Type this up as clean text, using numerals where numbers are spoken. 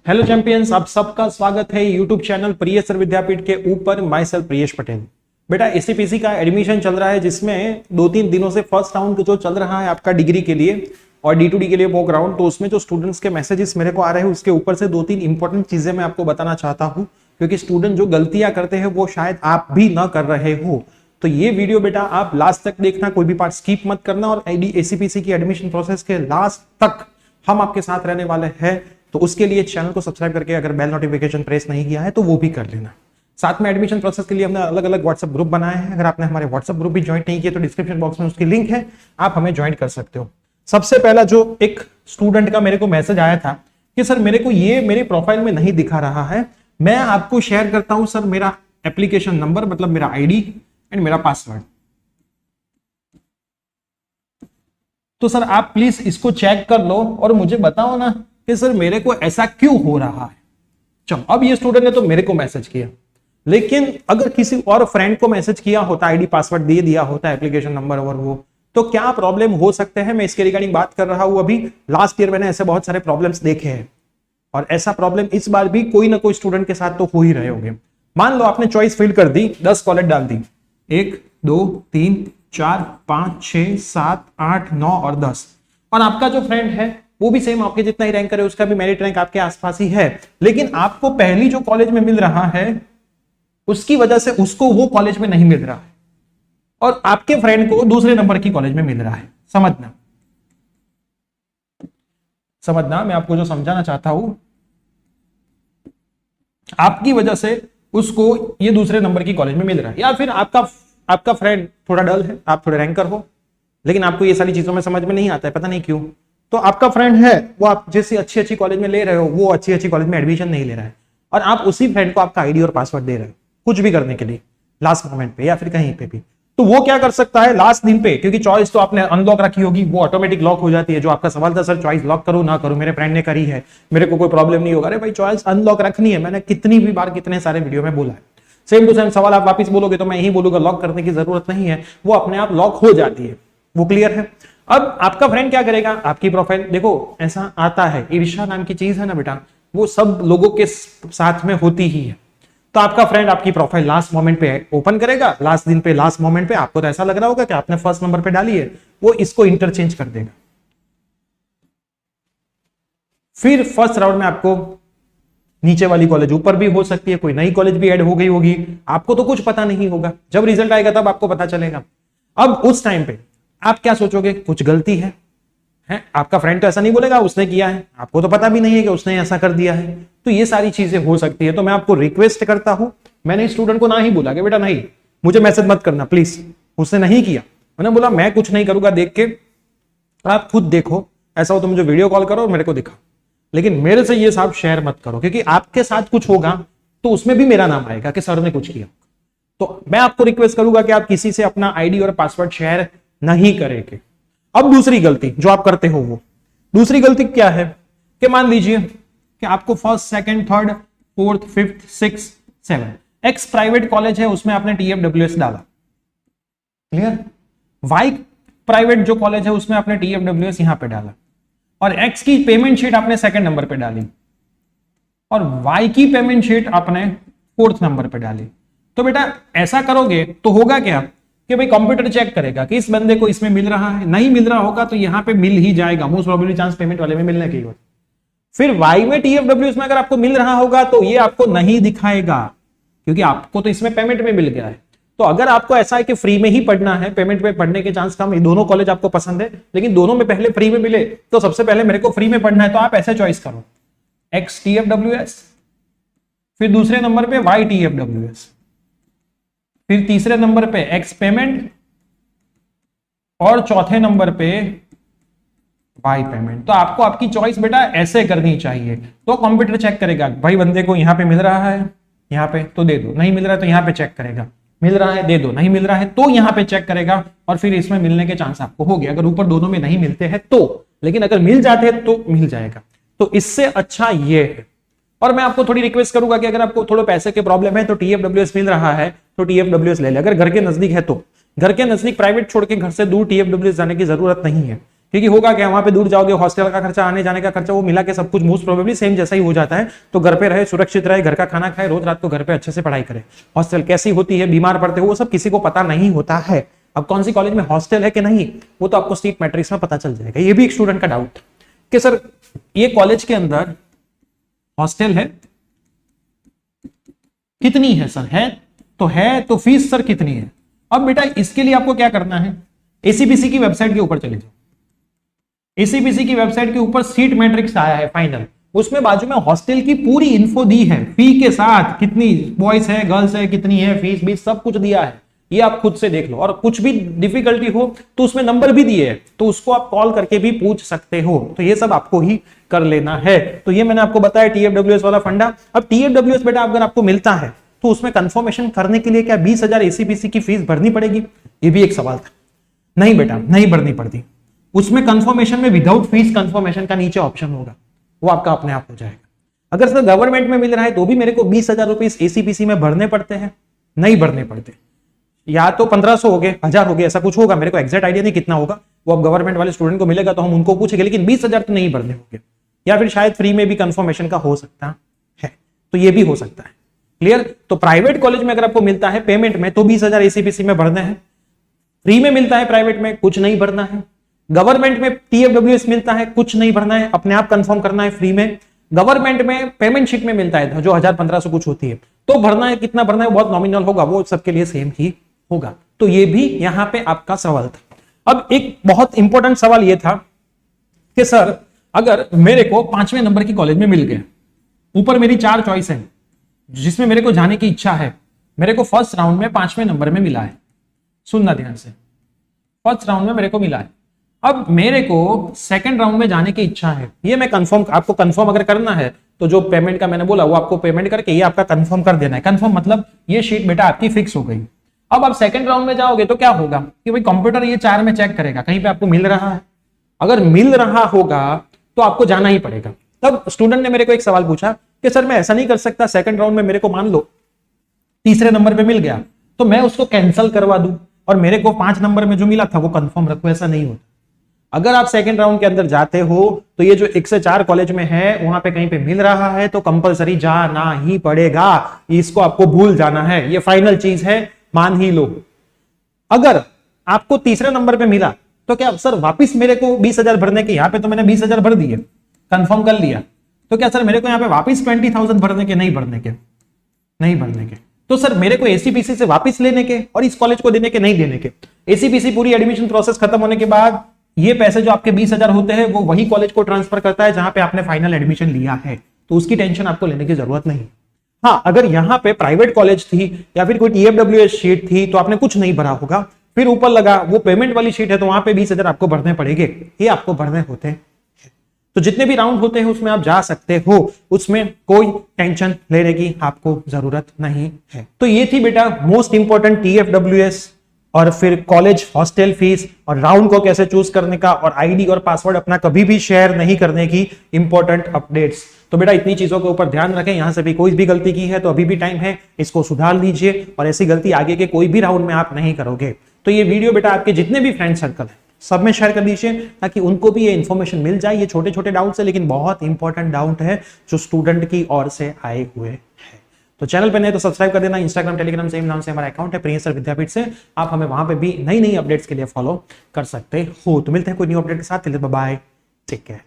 Hello champions, आप सबका स्वागत है यूट्यूब चैनल प्रियेश सर विद्यापीठ के ऊपर। My self Priyesh Patel. बेटा एससीपीसी का एडमिशन चल रहा है, जिसमें 2-3 दिनों से फर्स्ट राउंड जो चल रहा है आपका डिग्री के लिए और D2D के लिए मॉक राउंड। तो उसमें जो स्टूडेंट्स के मैसेजेस मेरे को आ रहे हैं उसके ऊपर से 2-3 इंपॉर्टेंट चीजें मैं आपको बताना चाहता हूं, क्योंकि स्टूडेंट जो गलतियां करते हैं वो शायद आप भी ना कर रहे हो। तो ये वीडियो बेटा आप लास्ट तक देखना, कोई भी पार्ट स्किप मत करना। और एससीपीसी की एडमिशन प्रोसेस के लास्ट तक हम आपके साथ रहने वाले हैं, तो उसके लिए चैनल को सब्सक्राइब करके अगर बेल नोटिफिकेशन प्रेस नहीं किया है तो वो भी कर लेना। साथ में एडमिशन प्रोसेस के लिए हमने अलग अलग व्हाट्सएप ग्रुप बनाए हैं। अगर आपने हमारे व्हाट्सएप ग्रुप भी ज्वाइन नहीं किया तो डिस्क्रिप्शन बॉक्स में उसकी लिंक है, आप हमें ज्वाइन कर सकते हो। सबसे पहला जो एक स्टूडेंट का मेरे को मैसेज आया था कि सर मेरे को ये मेरे प्रोफाइल में नहीं दिखा रहा है, मैं आपको शेयर करता हूं सर मेरा एप्लीकेशन नंबर, मतलब मेरा आईडी एंड मेरा पासवर्ड। तो सर आप प्लीज इसको चेक कर लो और मुझे बताओ ना कि सर मेरे को ऐसा क्यों हो रहा है। चलो, अब ये स्टूडेंट ने तो मेरे को मैसेज किया, लेकिन अगर किसी और फ्रेंड को मैसेज किया होता, आईडी पासवर्ड दे दिया होता, एप्लीकेशन नंबर और वो, तो क्या प्रॉब्लम हो सकते हैं, मैं इसके रिगार्डिंग बात कर रहा हूं। अभी लास्ट ईयर मैंने ऐसे बहुत सारे प्रॉब्लम्स देखे हैं और ऐसा प्रॉब्लम इस बार भी कोई ना कोई स्टूडेंट के साथ तो हो ही रहे होंगे। मान लो आपने चॉइस फिल कर दी, 10 कॉलेज डाल दी, 1 2 3 4 5 6 7 8 9 और 10, और आपका जो फ्रेंड है वो भी सेम आपके जितना ही रैंक करे, उसका भी मेरिट रैंक आपके आसपास ही है, लेकिन आपको पहली जो कॉलेज में मिल रहा है उसकी वजह से उसको वो कॉलेज में नहीं मिल रहा है और आपके फ्रेंड को दूसरे नंबर की कॉलेज में मिल रहा है। समझना मैं आपको जो समझाना चाहता हूं, आपकी वजह से उसको ये दूसरे नंबर की कॉलेज में मिल रहा है, या फिर आपका फ्रेंड थोड़ा डल है, आप थोड़े रैंकर हो, लेकिन आपको ये सारी चीजों में समझ में नहीं आता है, पता नहीं क्यों। तो आपका फ्रेंड है, वो आप जैसे अच्छी अच्छी कॉलेज में ले रहे हो, वो अच्छी अच्छी कॉलेज में एडमिशन नहीं ले रहा है, और आप उसी फ्रेंड को आपका आईडी और पासवर्ड दे रहे हो कुछ भी करने के लिए लास्ट मोमेंट पे या फिर कहीं पे भी। तो वो क्या कर सकता है लास्ट दिन पे, क्योंकि चॉइस तो आपने अनलॉक रखी होगी, वो ऑटोमेटिक लॉक हो जाती है। जो आपका सवाल था सर चॉइस लॉक करो ना करो, मेरे फ्रेंड ने करी है, मेरे को कोई प्रॉब्लम नहीं होगा। अरे भाई चॉइस अनलॉक रखनी है, मैंने कितनी भी बार कितने सारे वीडियो में बोला है। सेम टू सेम सवाल आप वापस बोलोगे तो मैं यही बोलूंगा लॉक करने की जरूरत नहीं है, वो अपने आप लॉक हो जाती है। वो क्लियर है। अब आपका फ्रेंड क्या करेगा, आपकी प्रोफाइल देखो, ऐसा आता है, ईर्ष्या नाम की चीज है ना बेटा, वो सब लोगों के साथ में होती ही है। तो आपका फ्रेंड आपकी प्रोफाइल लास्ट मोमेंट पे ओपन करेगा, लास्ट दिन पे लास्ट मोमेंट पे, आपको तो ऐसा लग रहा होगा कि आपने फर्स्ट नंबर पे डाली है, वो इसको इंटरचेंज कर देगा। फिर फर्स्ट राउंड में आपको नीचे वाली कॉलेज ऊपर भी हो सकती है, कोई नई कॉलेज भी ऐड हो गई होगी, आपको तो कुछ पता नहीं होगा। जब रिजल्ट आएगा तब आपको पता चलेगा। अब उस टाइम पे आप क्या सोचोगे, कुछ गलती है। आपका फ्रेंड तो ऐसा नहीं बोलेगा उसने किया है, आपको तो पता भी नहीं है कि उसने ऐसा कर दिया है। तो ये सारी चीजें हो सकती है। तो मैं आपको रिक्वेस्ट करता हूं, मैंने स्टूडेंट को ना ही बोला कि बेटा नहीं मुझे मैसेज मत करना प्लीज, उसने नहीं किया। मैंने बोला मैं कुछ नहीं करूंगा, देख के आप खुद देखो, ऐसा हो तो मुझे वीडियो कॉल करो और मेरे को दिखाओ, लेकिन मेरे से ये सब शेयर मत करो, क्योंकि आपके साथ कुछ होगा तो उसमें भी मेरा नाम आएगा कि सर ने कुछ किया। तो मैं आपको रिक्वेस्ट करूंगा कि आप किसी से अपना आईडी और पासवर्ड शेयर नहीं करेंगे। अब दूसरी गलती जो आप करते हो, वो दूसरी गलती क्या है कि मान लीजिए कि आपको first second third fourth fifth six seven x private college है, उसमें आपने TFWS डाला, क्लियर। वाई प्राइवेट जो कॉलेज है उसमें आपने TFWS यहां पे डाला, और एक्स की पेमेंट शीट आपने सेकंड नंबर पे डाली, और वाई की पेमेंट शीट आपने फोर्थ नंबर पे डाली। तो बेटा ऐसा करोगे तो होगा क्या कि भाई कंप्यूटर चेक करेगा कि इस बंदे को इसमें मिल रहा है, नहीं मिल रहा होगा तो यहां पे मिल ही जाएगा, मोस्ट प्रोबेबली चांस पेमेंट वाले में मिलने की होती। फिर वाई में TFWS में अगर आपको मिल रहा होगा तो ये आपको नहीं दिखाएगा, क्योंकि आपको तो इसमें पेमेंट में मिल गया है। तो अगर आपको ऐसा है कि फ्री में ही पढ़ना है, पेमेंट में पढ़ने के चांस कम, दोनों कॉलेज आपको पसंद है लेकिन दोनों में पहले फ्री में मिले, तो सबसे पहले मेरे को फ्री में पढ़ना है, तो आप ऐसे चॉइस करो, एक्स TFWS, फिर दूसरे नंबर पे वाई TFWS, फिर तीसरे नंबर पे एक्स पेमेंट, और चौथे नंबर पे वाई पेमेंट। तो आपको आपकी चॉइस बेटा ऐसे करनी चाहिए। तो कंप्यूटर चेक करेगा, भाई बंदे को यहां पे मिल रहा है, यहां पे तो दे दो, नहीं मिल रहा है तो यहां पे चेक करेगा, मिल रहा है दे दो, नहीं मिल रहा है तो यहां पे चेक करेगा, और फिर इसमें मिलने के चांस आपको हो गए। अगर ऊपर दोनों में नहीं मिलते हैं तो, लेकिन अगर मिल जाते हैं तो मिल जाएगा। तो इससे अच्छा ये है। और मैं आपको थोड़ी रिक्वेस्ट करूंगा कि अगर आपको थोड़े पैसे के प्रॉब्लम है तो TFWS मिल रहा है तो TFWS ले ले। अगर घर के नजदीक है तो, घर के नजदीक प्राइवेट छोड़ के घर से दूर TFWS जाने की जरूरत नहीं है, क्योंकि होगा क्या, वहां पे दूर जाओगे, हॉस्टल का खर्चा, आने जाने का खर्चा, वो मिला के सब कुछ मोस्ट प्रोबेबली सेम जैसा ही हो जाता है। तो घर पे रहे, सुरक्षित रहे, घर का खाना खाए, रोज रात को घर पे अच्छे से पढ़ाई करे। हॉस्टल कैसी होती है, बीमार पड़ते हो, वो सब किसी को पता नहीं होता है। अब कौन सी कॉलेज में हॉस्टल है कि नहीं, वो तो आपको सीट मैट्रिक्स में पता चल जाएगा। ये भी एक स्टूडेंट का डाउट कि सर ये कॉलेज के अंदर हॉस्टल है, कितनी है सर? है तो फीस सर कितनी है? अब बेटा इसके लिए आपको क्या करना है, एसीबीसी की वेबसाइट के ऊपर चले जाओ। एसीबीसी की वेबसाइट के ऊपर सीट मैट्रिक्स आया है फाइनल, उसमें बाजू में हॉस्टल की पूरी इन्फो दी है, फी के साथ, कितनी बॉयज है, गर्ल्स है, कितनी है फीस भी, सब कुछ दिया है। ये आप खुद से देख लो, और कुछ भी डिफिकल्टी हो तो उसमें नंबर भी दिए है, तो उसको आप कॉल करके भी पूछ सकते हो। तो ये सब आपको ही कर लेना है। तो ये मैंने आपको बताया टीएफडब्ल्यूएस वाला फंडा। अब टीएफडब्ल्यूएस बेटा अगर आपको मिलता है तो उसमें कंफर्मेशन करने के लिए क्या 20,000 एसीबीसी की फीस भरनी पड़ेगी? ये भी एक सवाल था। नहीं बेटा, नहीं भरनी पड़ती। उसमें कंफर्मेशन में विदाउट फीस कंफर्मेशन का नीचे ऑप्शन होगा, वो आपका अपने आप हो जाएगा। अगर सर गवर्नमेंट में मिल रहा है तो भी मेरे को 20,000 रुपए एसीबीसी में भरने पड़ते हैं? नहीं भरने पड़ते। या तो 1500 हो गए, 1000 हो गए, ऐसा कुछ होगा, मेरे को एग्जैक्ट आइडिया नहीं कितना होगा, वो अब गवर्नमेंट वाले स्टूडेंट को मिलेगा तो हम उनको पूछेंगे, लेकिन 20,000 तो नहीं भरने होंगे। या फिर शायद फ्री में भी कंफर्मेशन का हो सकता है, तो ये भी हो सकता है। क्लियर? तो प्राइवेट कॉलेज में अगर आपको मिलता है पेमेंट में तो 20,000 एसीबीसी में भरने हैं, फ्री में मिलता है प्राइवेट में कुछ नहीं भरना है, गवर्नमेंट में टीएफडब्ल्यूएस मिलता है कुछ नहीं भरना है, अपने आप कंफर्म करना है फ्री में। गवर्नमेंट में पेमेंट शीट में मिलता है जो 1000-1500 कुछ होती है, तो भरना है, कितना भरना है बहुत नॉमिनल होगा, वो सबके लिए सेम ही होगा। तो ये भी यहां पे आपका सवाल था। अब एक बहुत इंपॉर्टेंट सवाल ये था कि सर अगर मेरे को 5वें नंबर की कॉलेज में मिल गया, ऊपर मेरी 4 चॉइस है जिसमें मेरे को जाने की इच्छा है, मेरे को फर्स्ट राउंड में 5वें नंबर में मिला है, सुनना ध्यान से, फर्स्ट राउंड में मेरे को मिला है। अब मेरे को सेकंड राउंड में जाने की इच्छा है, ये मैं कंफर्म, आपको कंफर्म अगर करना है तो जो पेमेंट का मैंने बोला वो आपको पेमेंट करके ये आपका कंफर्म कर देना है। कंफर्म मतलब ये शीट बेटा आपकी फिक्स हो गई। अब आप सेकंड राउंड में जाओगे तो क्या होगा कि भाई कंप्यूटर ये 4 में चेक करेगा कहीं पे आपको मिल रहा है, अगर मिल रहा होगा तो आपको जाना ही पड़ेगा। तब स्टूडेंट ने मेरे को एक सवाल पूछा कि सर मैं ऐसा नहीं कर सकता, सेकंड राउंड में मेरे को मान लो तीसरे नंबर पे मिल गया तो मैं उसको कैंसिल करवा दूं और मेरे को 5 नंबर में जो मिला था वो कंफर्म रखो, ऐसा नहीं होता। अगर आप सेकंड राउंड के अंदर जाते हो तो ये जो 1 से 4 कॉलेज में है वहां पे कहीं पे मिल रहा है तो कंपलसरी जाना ही पड़ेगा, इसको आपको भूल जाना है, ये फाइनल चीज है, मान ही लो। अगर आपको तीसरे नंबर पे मिला तो क्या सर वापिस मेरे को 20,000 भरने के, यहां पे तो मैंने 20,000 भर दिए, कंफर्म कर लिया, तो क्या सर मेरे को यहां पे वापिस 20,000 भरने के? नहीं भरने के, नहीं भरने के। तो सर मेरे को एसीबीसी से वापिस लेने के और इस कॉलेज को देने के? नहीं देने के। एसीबीसी पूरी एडमिशन प्रोसेस खत्म होने के बाद ये पैसे जो आपके 20,000 होते हैं वो वही कॉलेज को ट्रांसफर करता है जहां पे आपने फाइनल एडमिशन लिया है, तो उसकी टेंशन आपको लेने की जरूरत नहीं। हाँ, अगर यहाँ पे प्राइवेट कॉलेज थी या फिर कोई टीएफडब्ल्यूएस शीट थी तो आपने कुछ नहीं भरा होगा, फिर ऊपर लगा वो पेमेंट वाली शीट है तो वहां पे 20,000 आपको भरने पड़ेंगे, ये आपको भरने होते हैं। तो जितने भी राउंड होते हैं उसमें आप जा सकते हो, उसमें कोई टेंशन लेने की आपको जरूरत नहीं है। तो ये थी बेटा मोस्ट इंपॉर्टेंट टीएफडब्ल्यूएस और फिर कॉलेज हॉस्टल फीस और राउंड को कैसे चूज करने का और आईडी और पासवर्ड अपना कभी भी शेयर नहीं करने की इंपॉर्टेंट अपडेट्स। तो बेटा इतनी चीजों के ऊपर ध्यान रखें, यहां से भी कोई भी गलती की है तो अभी भी टाइम है, इसको सुधार लीजिए और ऐसी गलती आगे के कोई भी राउंड में आप नहीं करोगे। तो ये वीडियो बेटा आपके जितने भी फ्रेंड सर्कल है सब में शेयर कर दीजिए ताकि उनको भी ये इन्फॉर्मेशन मिल जाए। ये छोटे छोटे डाउट्स है लेकिन बहुत इंपॉर्टेंट डाउट है जो स्टूडेंट की ओर से आए हुए हैं। तो चैनल पे नए तो सब्सक्राइब कर देना, इंस्टाग्राम टेलीग्राम सेम नाम से हमारा अकाउंट है प्रियसर विद्यापीठ से, आप हमें वहां पे भी नई नई अपडेट्स के लिए फॉलो कर सकते हो। तो मिलते हैं कोई न्यू अपडेट के साथ, बाय, टेक केयर।